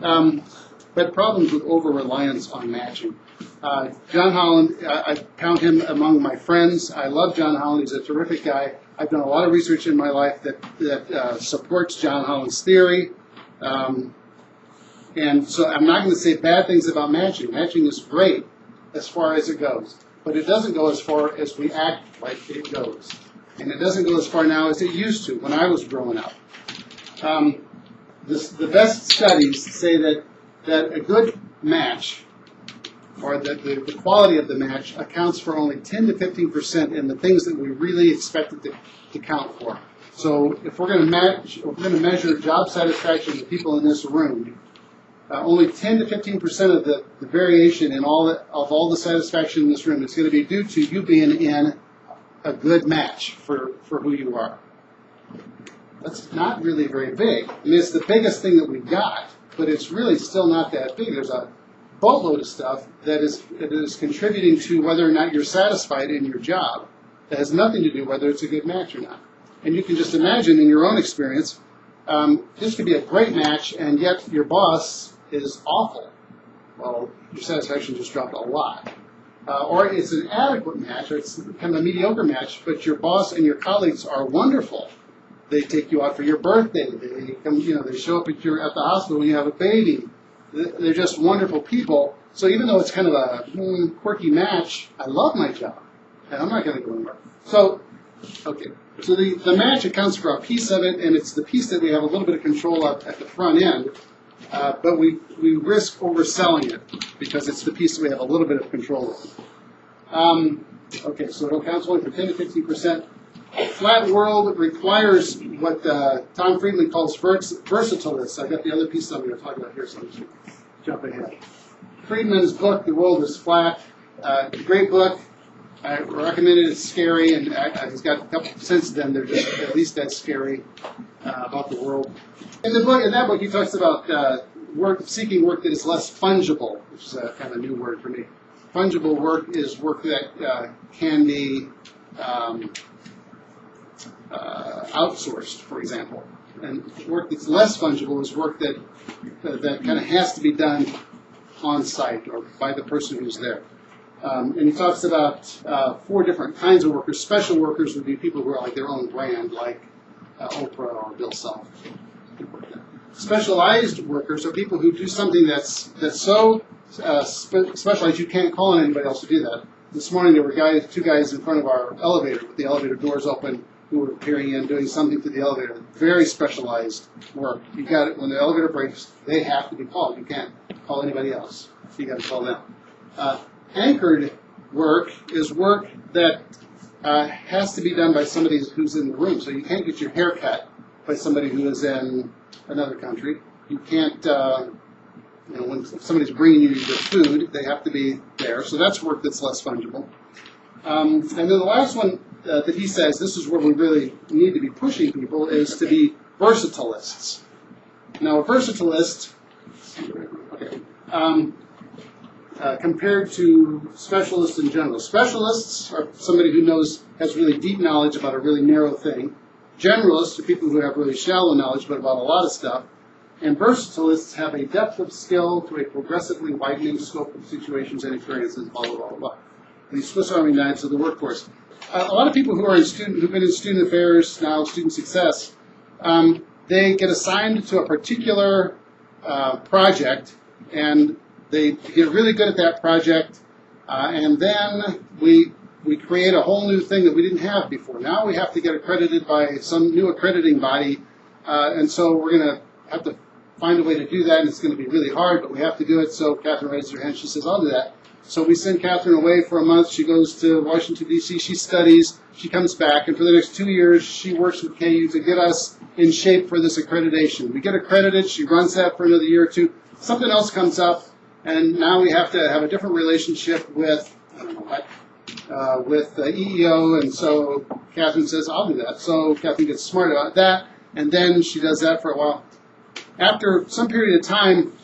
but problems with over-reliance on matching. John Holland, I count him among my friends. I love John Holland. He's a terrific guy. I've done a lot of research in my life that supports John Holland's theory. And so I'm not going to say bad things about matching. Matching is great as far as it goes. But it doesn't go as far as we act like it goes. And it doesn't go as far now as it used to when I was growing up. The best studies say that a good match, or the quality of the match, accounts for only 10 to 15% in the things that we really expect it to count for. So if we're going to measure job satisfaction of the people in this room, only 10 to 15% of the variation in all the satisfaction in this room is going to be due to you being in a good match for who you are. That's not really very big. I mean, it's the biggest thing that we got, but it's really still not that big. There's a boatload of stuff that is contributing to whether or not you're satisfied in your job. That has nothing to do whether it's a good match or not. And you can just imagine in your own experience, this could be a great match, and yet your boss is awful. Well, your satisfaction just dropped a lot. Or it's an adequate match, or it's kind of a mediocre match, but your boss and your colleagues are wonderful. They take you out for your birthday. They come, they show up at the hospital when you have a baby. They're just wonderful people. So even though it's kind of a quirky match, I love my job, and I'm not going to go anywhere. So, okay. So the match accounts for a piece of it, and it's the piece that we have a little bit of control of at the front end. But we risk overselling it because it's the piece that we have a little bit of control of. Okay, so it accounts only for 10 to 15%. A flat world requires what Tom Friedman calls versatileness. I've got the other piece I'm going to talk about here, so I'm just jump ahead. Friedman's book, The World is Flat, great book. I recommend it. It's scary, and he's got a couple. Since then, they're just at least as scary about the world. In that book, he talks about seeking work that is less fungible, which is a kind of a new word for me. Fungible work is work that can be outsourced, for example. And work that's less fungible is work that kind of has to be done on site or by the person who's there. And he talks about 4 different kinds of workers. Special workers would be people who are like their own brand, like Oprah or Bill Self. Specialized workers are people who do something that's so specialized you can't call on anybody else to do that. This morning there were 2 guys in front of our elevator with the elevator doors open who were peering in, doing something to the elevator. Very specialized work. You got it when the elevator breaks, they have to be called. You can't call anybody else. So you got to call them. Anchored work is work that has to be done by somebody who's in the room. So you can't get your hair cut by somebody who is in another country. You can't, when somebody's bringing you your food, they have to be there. So that's work that's less fungible. And then the last one that he says, this is where we really need to be pushing people, is to be versatilists. Now, a versatilist, okay, compared to specialists in general. Specialists are somebody who has really deep knowledge about a really narrow thing. Generalists are people who have really shallow knowledge but about a lot of stuff. And versatilists have a depth of skill to a progressively widening scope of situations and experiences, blah, blah, blah, blah. These Swiss Army knives of the workforce. A lot of people who've been in student affairs, now student success, they get assigned to a particular project, and they get really good at that project, and then we create a whole new thing that we didn't have before. Now we have to get accredited by some new accrediting body, and so we're going to have to find a way to do that, and it's going to be really hard, but we have to do it. So Catherine raises her hand. She says, I'll do that. So we send Catherine away for a month. She goes to Washington, D.C. She studies. She comes back, and for the next 2 years, she works with KU to get us in shape for this accreditation. We get accredited. She runs that for another year or two. Something else comes up, and now we have to have a different relationship with, I don't know what, with the EEO, and so Catherine says, I'll do that. So Catherine gets smart about that, and then she does that for a while. After some period of time,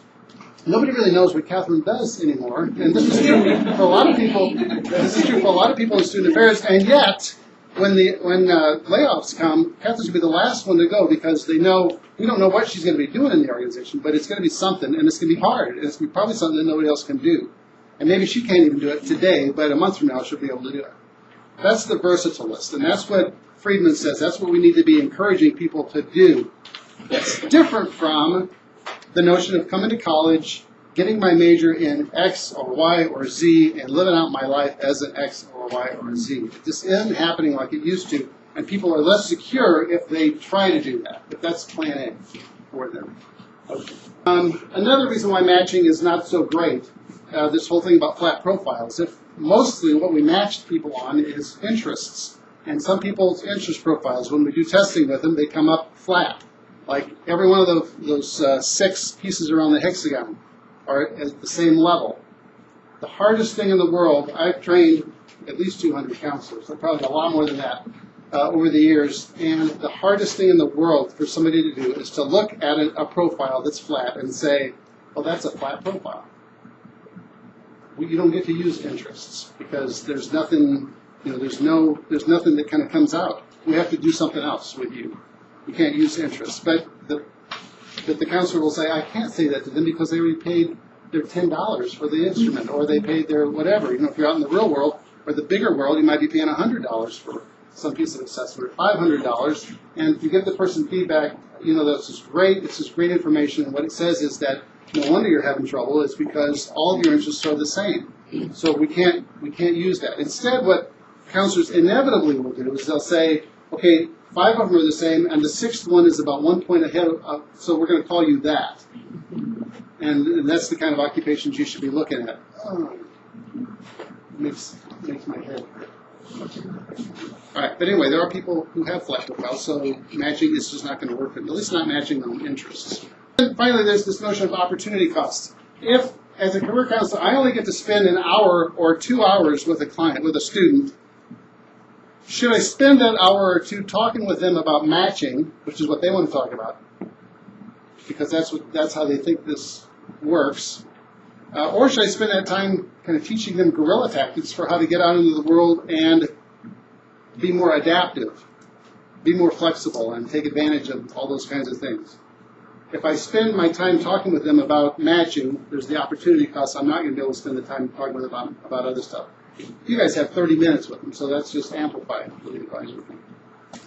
nobody really knows what Catherine does anymore, and this is true for a lot of people. This is true for a lot of people in student affairs, and yet when layoffs come, Catherine's going to be the last one to go because they know we don't know what she's going to be doing in the organization, but it's going to be something, and it's going to be hard, and it's going to be probably something that nobody else can do. And maybe she can't even do it today, but a month from now she'll be able to do it. That's the versatile list, and that's what Friedman says. That's what we need to be encouraging people to do. It's different from the notion of coming to college, getting my major in X or Y or Z, and living out my life as an X or Y or Z. It just isn't happening like it used to, and people are less secure if they try to do that, if that's plan A for them. Okay. Another reason why matching is not so great, this whole thing about flat profiles, if mostly what we match people on is interests, and some people's interest profiles, when we do testing with them, they come up flat. Like every one of those 6 pieces around the hexagon are at the same level. The hardest thing in the world, I've trained at least 200 counselors, so probably a lot more than that over the years, and the hardest thing in the world for somebody to do is to look at a profile that's flat and say, well, that's a flat profile. You don't get to use interests because there's nothing, there's nothing that kind of comes out. We have to do something else with you. You can't use interests. But the counselor will say, I can't say that to them because they already paid their $10 for the instrument, or they paid their whatever. If you're out in the real world or the bigger world, you might be paying $100 for some piece of assessment, or $500, and if you give the person feedback, this is great, this is great information, and what it says is that no wonder you're having trouble, it's because all of your interests are the same. So we can't use that. Instead, what counselors inevitably will do is they'll say, okay, 5 of them are the same, and the 6th one is about 1 point ahead of, so we're going to call you that. And that's the kind of occupations you should be looking at. Oh, makes my head hurt. All right, but anyway, there are people who have flat profiles, so matching is just not going to work, at least not matching them interests. And finally, there's this notion of opportunity cost. If, as a career counselor, I only get to spend an hour or 2 hours with a client, with a student, should I spend that hour or 2 talking with them about matching, which is what they want to talk about, because that's how they think this works, or should I spend that time kind of teaching them guerrilla tactics for how to get out into the world and be more adaptive, be more flexible, and take advantage of all those kinds of things? If I spend my time talking with them about matching, there's the opportunity cost. I'm not going to be able to spend the time talking with them about other stuff. You guys have 30 minutes with them, so that's just amplified for the advisor thing.